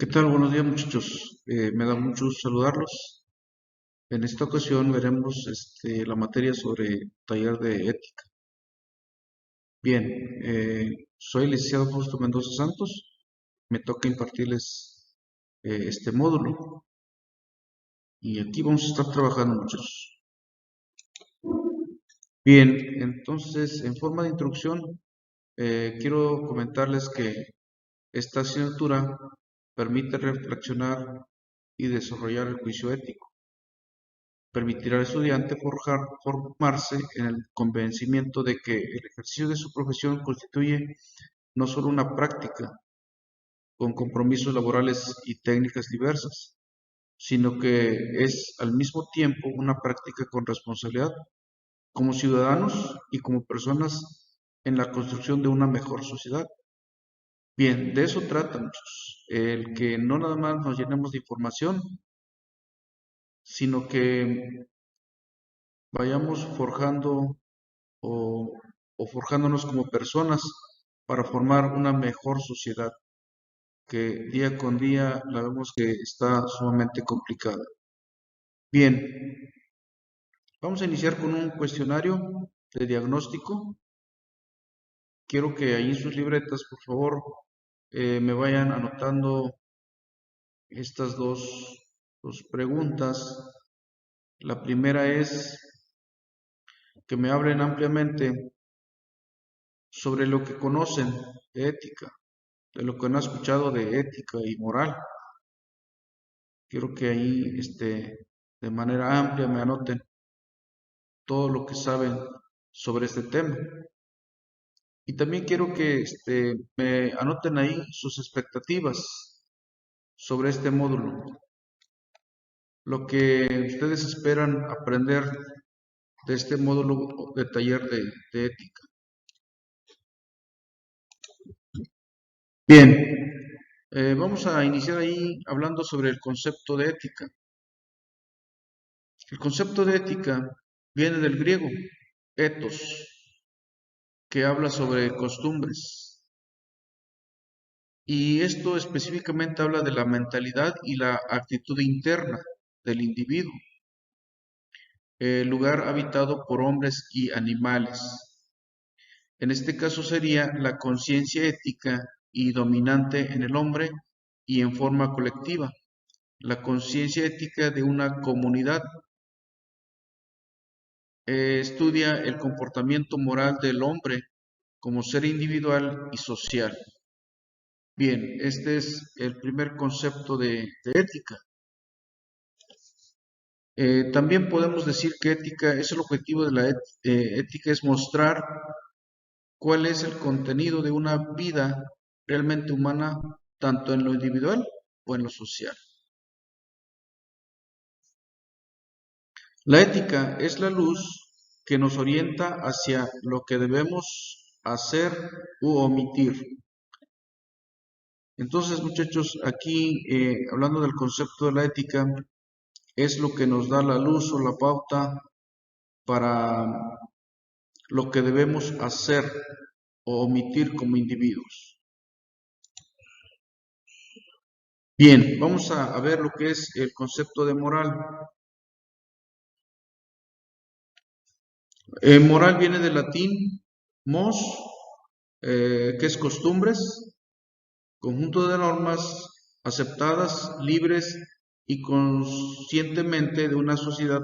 ¿Qué tal? Buenos días, muchachos. Me da mucho gusto saludarlos. En esta ocasión veremos la materia sobre taller de ética. Bien, soy el licenciado Fausto Mendoza Santos. Me toca impartirles este módulo y aquí vamos a estar trabajando, muchachos. Bien, entonces, en forma de introducción, quiero comentarles que esta asignatura permite reflexionar y desarrollar el juicio ético. Permitirá al estudiante formarse en el convencimiento de que el ejercicio de su profesión constituye no solo una práctica con compromisos laborales y técnicas diversas, sino que es al mismo tiempo una práctica con responsabilidad como ciudadanos y como personas en la construcción de una mejor sociedad. Bien, de eso trata, muchachos, el que no nada más nos llenemos de información, sino que vayamos forjando o, o forjándonos como personas para formar una mejor sociedad que día con día la vemos que está sumamente complicada. Bien, vamos a iniciar con un cuestionario de diagnóstico. Quiero que ahí en sus libretas, por favor, me vayan anotando estas dos preguntas. La primera es que me hablen ampliamente sobre lo que conocen de ética, de lo que han escuchado de ética y moral. Quiero que ahí, de manera amplia me anoten todo lo que saben sobre este tema. Y también quiero que, me anoten ahí sus expectativas sobre este módulo, lo que ustedes esperan aprender de este módulo de taller de ética. Bien, vamos a iniciar ahí hablando sobre el concepto de ética. El concepto de ética viene del griego, ethos, que habla sobre costumbres. Y esto específicamente habla de la mentalidad y la actitud interna del individuo, lugar habitado por hombres y animales. En este caso sería la conciencia ética y dominante en el hombre y en forma colectiva, la conciencia ética de una comunidad. Estudia el comportamiento moral del hombre como ser individual y social. Bien, este es el primer concepto de ética. También podemos decir que ética es el objetivo de la ética, es mostrar cuál es el contenido de una vida realmente humana, tanto en lo individual o en lo social. La ética es la luz que nos orienta hacia lo que debemos hacer u omitir. Entonces, muchachos, aquí hablando del concepto de la ética, es lo que nos da la luz o la pauta para lo que debemos hacer o omitir como individuos. Bien, vamos a ver lo que es el concepto de moral. Moral viene del latín mos, que es costumbres, conjunto de normas aceptadas, libres y conscientemente de una sociedad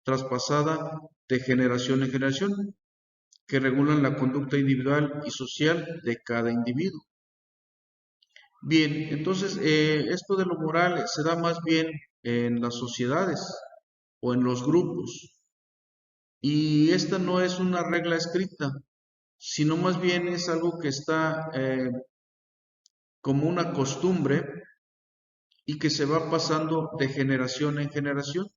traspasada de generación en generación, que regulan la conducta individual y social de cada individuo. Bien, entonces esto de lo moral se da más bien en las sociedades o en los grupos. Y esta no es una regla escrita, sino más bien es algo que está como una costumbre y que se va pasando de generación en generación.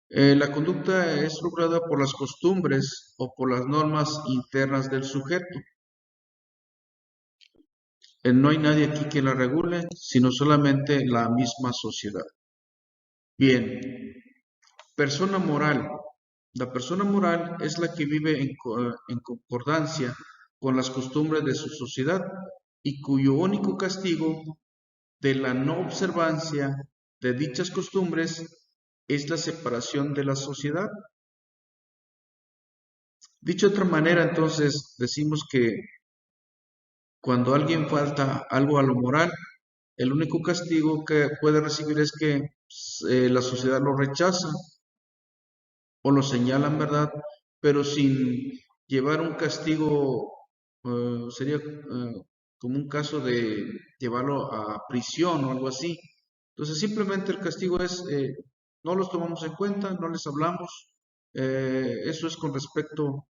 La conducta es lograda por las costumbres o por las normas internas del sujeto. No hay nadie aquí que la regule, sino solamente la misma sociedad. Bien, persona moral. La persona moral es la que vive en concordancia con las costumbres de su sociedad y cuyo único castigo de la no observancia de dichas costumbres es la separación de la sociedad. Dicho de otra manera, entonces decimos que cuando alguien falta algo a lo moral, el único castigo que puede recibir es que la sociedad lo rechaza o lo señalan, ¿verdad? Pero sin llevar un castigo, sería como un caso de llevarlo a prisión o algo así. Entonces simplemente el castigo es, no los tomamos en cuenta, no les hablamos. Eso es con respecto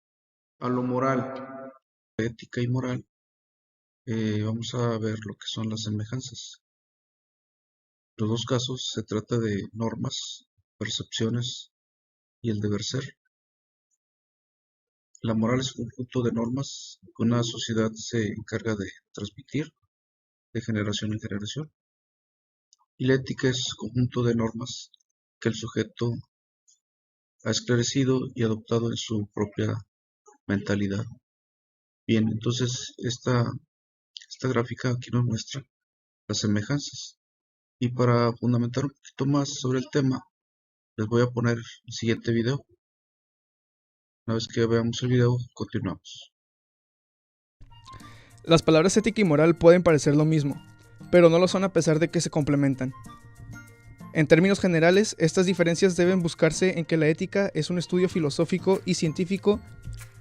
a lo moral, ética y moral. Vamos a ver lo que son las semejanzas. En los dos casos se trata de normas, percepciones y el deber ser. La moral es un conjunto de normas que una sociedad se encarga de transmitir de generación en generación. Y la ética es un conjunto de normas que el sujeto ha esclarecido y adoptado en su propia mentalidad. Bien, entonces esta gráfica aquí nos muestra las semejanzas. Y para fundamentar un poquito más sobre el tema, les voy a poner el siguiente video. Una vez que veamos el video, continuamos. Las palabras ética y moral pueden parecer lo mismo, pero no lo son a pesar de que se complementan. En términos generales, estas diferencias deben buscarse en que la ética es un estudio filosófico y científico,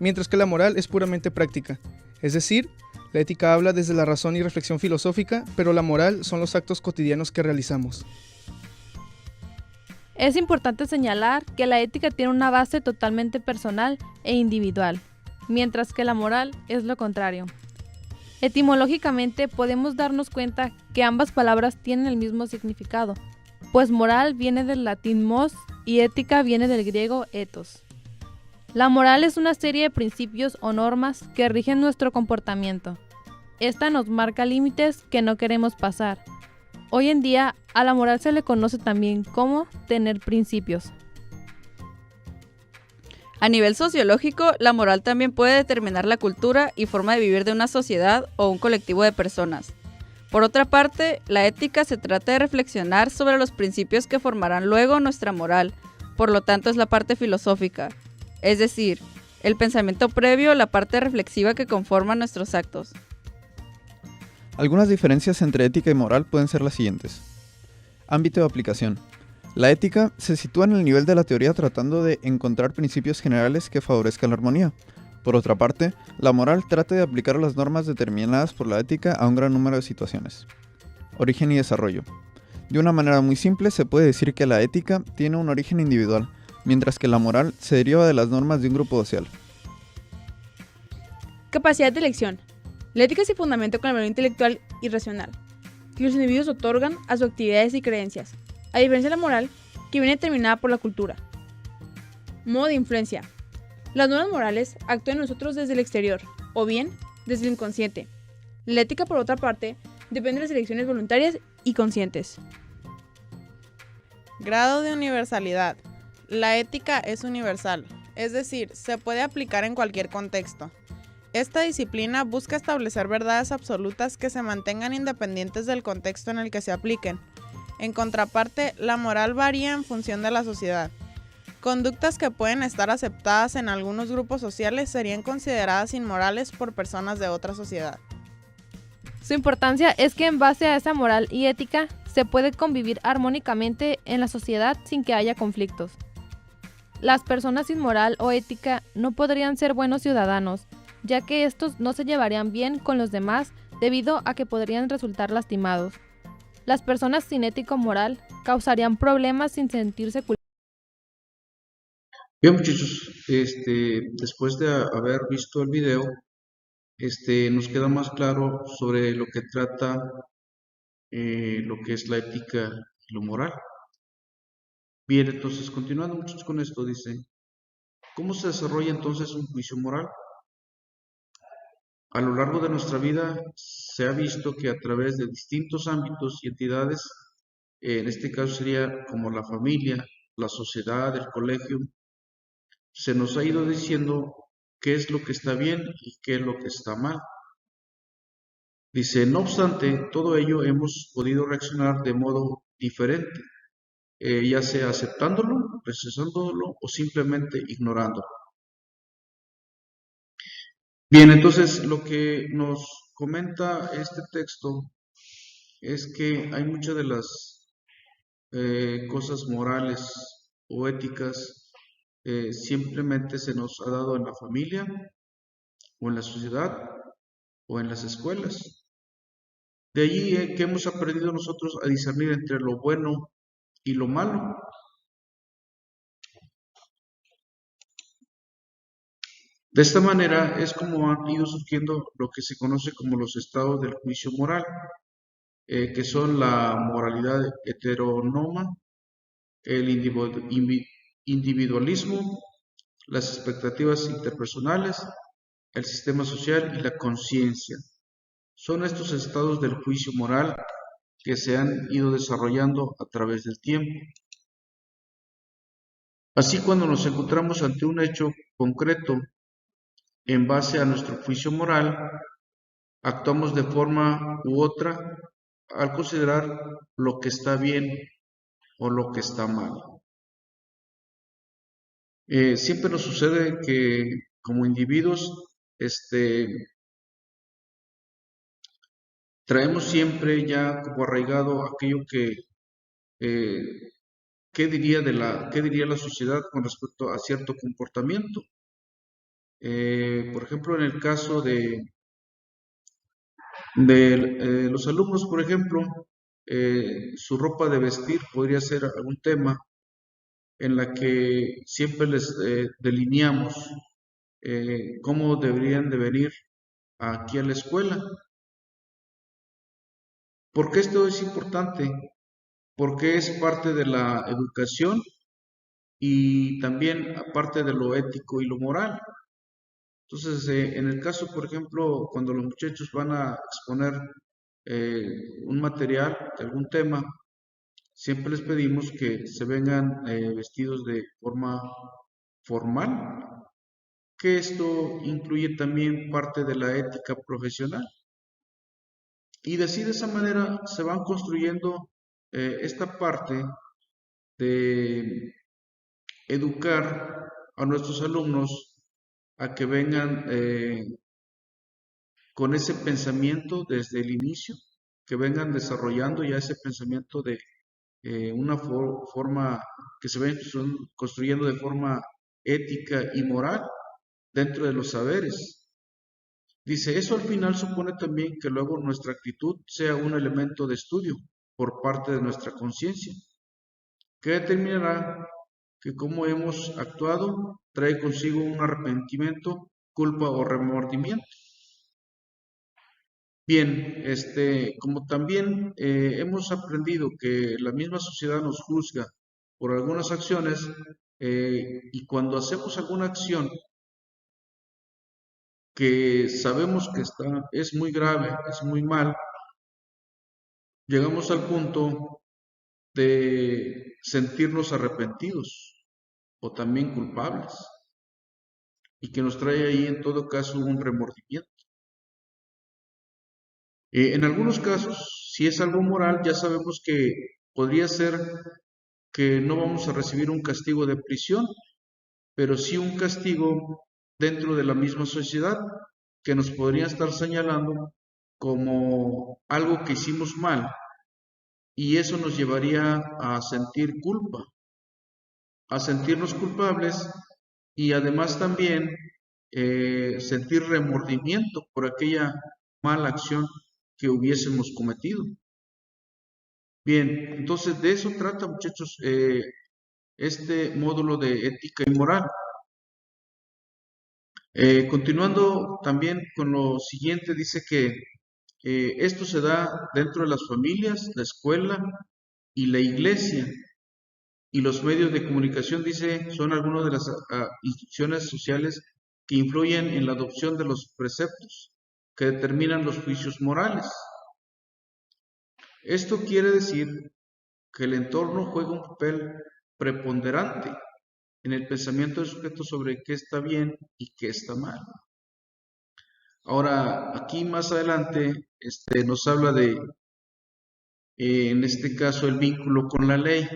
mientras que la moral es puramente práctica. Es decir, la ética habla desde la razón y reflexión filosófica, pero la moral son los actos cotidianos que realizamos. Es importante señalar que la ética tiene una base totalmente personal e individual, mientras que la moral es lo contrario. Etimológicamente podemos darnos cuenta que ambas palabras tienen el mismo significado, pues moral viene del latín mos y ética viene del griego ethos. La moral es una serie de principios o normas que rigen nuestro comportamiento. Esta nos marca límites que no queremos pasar. Hoy en día, a la moral se le conoce también como tener principios. A nivel sociológico, la moral también puede determinar la cultura y forma de vivir de una sociedad o un colectivo de personas. Por otra parte, la ética se trata de reflexionar sobre los principios que formarán luego nuestra moral, por lo tanto es la parte filosófica, es decir, el pensamiento previo, la parte reflexiva que conforma nuestros actos. Algunas diferencias entre ética y moral pueden ser las siguientes. Ámbito de aplicación. La ética se sitúa en el nivel de la teoría tratando de encontrar principios generales que favorezcan la armonía. Por otra parte, la moral trata de aplicar las normas determinadas por la ética a un gran número de situaciones. Origen y desarrollo. De una manera muy simple se puede decir que la ética tiene un origen individual, mientras que la moral se deriva de las normas de un grupo social. Capacidad de elección. La ética se fundamenta con el valor intelectual y racional que los individuos otorgan a sus actividades y creencias, a diferencia de la moral, que viene determinada por la cultura. Modo de influencia. Las normas morales actúan en nosotros desde el exterior, o bien desde el inconsciente. La ética, por otra parte, depende de las elecciones voluntarias y conscientes. Grado de universalidad. La ética es universal, es decir, se puede aplicar en cualquier contexto. Esta disciplina busca establecer verdades absolutas que se mantengan independientes del contexto en el que se apliquen. En contraparte, la moral varía en función de la sociedad. Conductas que pueden estar aceptadas en algunos grupos sociales serían consideradas inmorales por personas de otra sociedad. Su importancia es que en base a esa moral y ética se puede convivir armónicamente en la sociedad sin que haya conflictos. Las personas sin moral o ética no podrían ser buenos ciudadanos, ya que estos no se llevarían bien con los demás debido a que podrían resultar lastimados. Las personas sin ética o moral causarían problemas sin sentirse culpables. Bien, muchachos, después de haber visto el video, nos queda más claro sobre lo que trata lo que es la ética y lo moral. Bien, entonces, continuando muchachos con esto, dice, ¿cómo se desarrolla entonces un juicio moral? A lo largo de nuestra vida se ha visto que a través de distintos ámbitos y entidades, en este caso sería como la familia, la sociedad, el colegio, se nos ha ido diciendo qué es lo que está bien y qué es lo que está mal. Dice, no obstante, todo ello hemos podido reaccionar de modo diferente, ya sea aceptándolo, rechazándolo o simplemente ignorándolo. Bien, entonces lo que nos comenta este texto es que hay muchas de las cosas morales o éticas simplemente se nos ha dado en la familia o en la sociedad o en las escuelas. De allí que hemos aprendido nosotros a discernir entre lo bueno y lo malo. De esta manera es como han ido surgiendo lo que se conoce como los estados del juicio moral, que son la moralidad heteronoma, el individualismo, las expectativas interpersonales, el sistema social y la conciencia. Son estos estados del juicio moral que se han ido desarrollando a través del tiempo. Así, cuando nos encontramos ante un hecho concreto, en base a nuestro juicio moral, actuamos de forma u otra al considerar lo que está bien o lo que está mal. Siempre nos sucede que como individuos traemos siempre ya como arraigado aquello que ¿qué diría la sociedad con respecto a cierto comportamiento? Por ejemplo, en el caso de los alumnos, por ejemplo, su ropa de vestir podría ser algún tema en la que siempre les delineamos cómo deberían de venir aquí a la escuela. ¿Por qué esto es importante? Porque es parte de la educación y también aparte de lo ético y lo moral. Entonces, en el caso, por ejemplo, cuando los muchachos van a exponer un material de algún tema, siempre les pedimos que se vengan vestidos de forma formal, que esto incluye también parte de la ética profesional. Y de esa manera se van construyendo esta parte de educar a nuestros alumnos a que vengan con ese pensamiento desde el inicio, que vengan desarrollando ya ese pensamiento de una forma que se ven construyendo de forma ética y moral dentro de los saberes. Dice, eso al final supone también que luego nuestra actitud sea un elemento de estudio por parte de nuestra conciencia, que determinará que cómo hemos actuado trae consigo un arrepentimiento, culpa o remordimiento. Bien, como también hemos aprendido que la misma sociedad nos juzga por algunas acciones y cuando hacemos alguna acción que sabemos que es muy grave, es muy mal, llegamos al punto de sentirnos arrepentidos o también culpables y que nos trae ahí en todo caso un remordimiento. En algunos casos, si es algo moral, ya sabemos que podría ser que no vamos a recibir un castigo de prisión, pero sí un castigo dentro de la misma sociedad que nos podría estar señalando como algo que hicimos mal y eso nos llevaría a sentir culpa, a sentirnos culpables y además también sentir remordimiento por aquella mala acción que hubiésemos cometido. Bien, entonces de eso trata, muchachos, este módulo de ética y moral. Continuando también con lo siguiente, dice que esto se da dentro de las familias, la escuela y la iglesia. Y los medios de comunicación, dice, son algunas de las instituciones sociales que influyen en la adopción de los preceptos que determinan los juicios morales. Esto quiere decir que el entorno juega un papel preponderante en el pensamiento del sujeto sobre qué está bien y qué está mal. Ahora, aquí más adelante nos habla de, en este caso, el vínculo con la ley.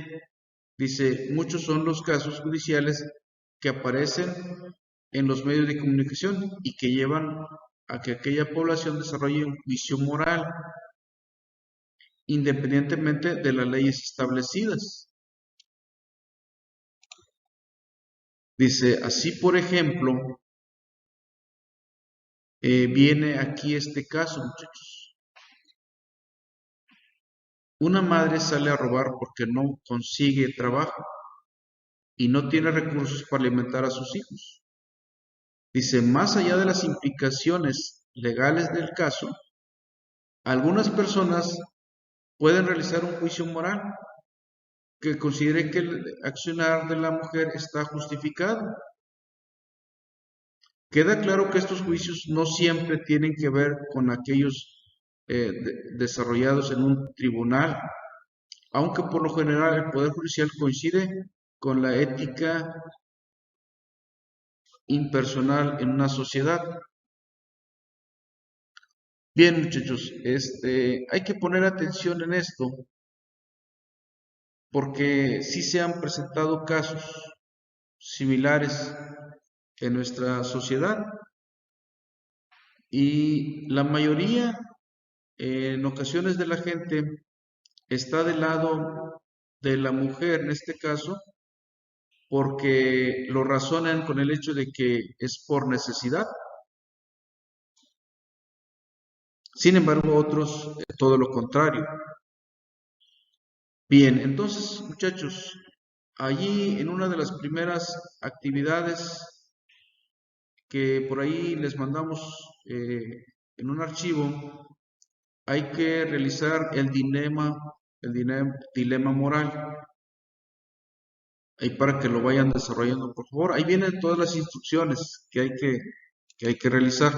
Dice, muchos son los casos judiciales que aparecen en los medios de comunicación y que llevan a que aquella población desarrolle un juicio moral, independientemente de las leyes establecidas. Dice, así por ejemplo, viene aquí este caso, muchachos. Una madre sale a robar porque no consigue trabajo y no tiene recursos para alimentar a sus hijos. Dice, más allá de las implicaciones legales del caso, algunas personas pueden realizar un juicio moral que considere que el accionar de la mujer está justificado. Queda claro que estos juicios no siempre tienen que ver con aquellos desarrollados en un tribunal, aunque por lo general el Poder Judicial coincide con la ética impersonal en una sociedad. Bien, muchachos, hay que poner atención en esto, porque sí se han presentado casos similares en nuestra sociedad y la mayoría, en ocasiones, de la gente está del lado de la mujer, en este caso, porque lo razonan con el hecho de que es por necesidad. Sin embargo, otros, todo lo contrario. Bien, entonces, muchachos, allí en una de las primeras actividades que por ahí les mandamos en un archivo, hay que realizar el dilema moral. Ahí para que lo vayan desarrollando, por favor. Ahí vienen todas las instrucciones que hay que realizar.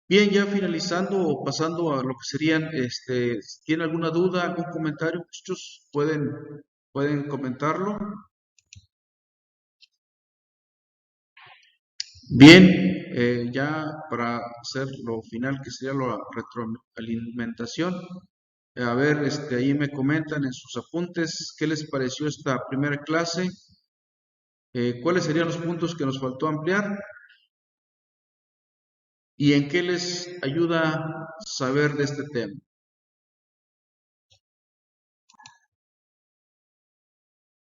Bien, ya finalizando o pasando a lo que serían, si tienen alguna duda, algún comentario, muchachos, pueden comentarlo. Bien, ya para hacer lo final, que sería la retroalimentación. A ver, ahí me comentan en sus apuntes qué les pareció esta primera clase, cuáles serían los puntos que nos faltó ampliar y en qué les ayuda saber de este tema.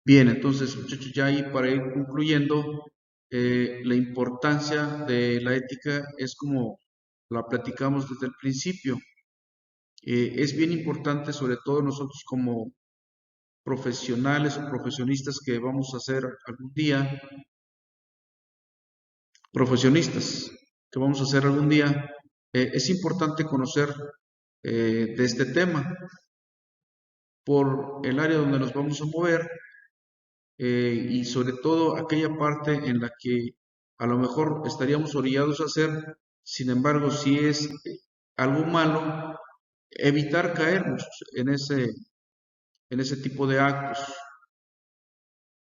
Bien, entonces, muchachos, ya ahí para ir concluyendo, la importancia de la ética es como la platicamos desde el principio. Es bien importante, sobre todo nosotros como profesionales o profesionistas que vamos a ser algún día, es importante conocer de este tema por el área donde nos vamos a mover y sobre todo aquella parte en la que a lo mejor estaríamos orillados a hacer. Sin embargo, si es algo malo, evitar caer en ese tipo de actos.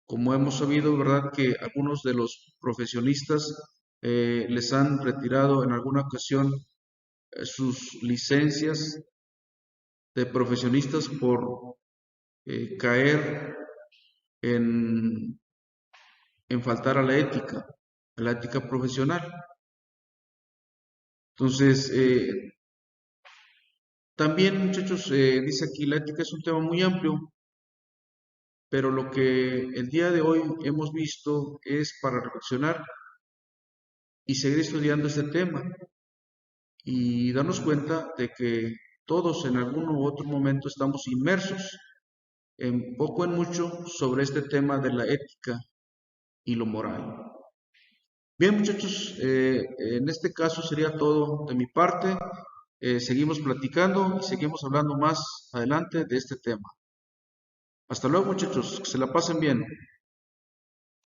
Como hemos sabido, ¿verdad?, que algunos de los profesionistas les han retirado en alguna ocasión sus licencias de profesionistas por caer en faltar a la ética profesional. Entonces, también, muchachos, dice aquí, la ética es un tema muy amplio, pero lo que el día de hoy hemos visto es para reflexionar y seguir estudiando este tema y darnos cuenta de que todos en algún u otro momento estamos inmersos en poco en mucho sobre este tema de la ética y lo moral. Bien, muchachos, en este caso sería todo de mi parte. Seguimos platicando y seguimos hablando más adelante de este tema. Hasta luego, muchachos, que se la pasen bien.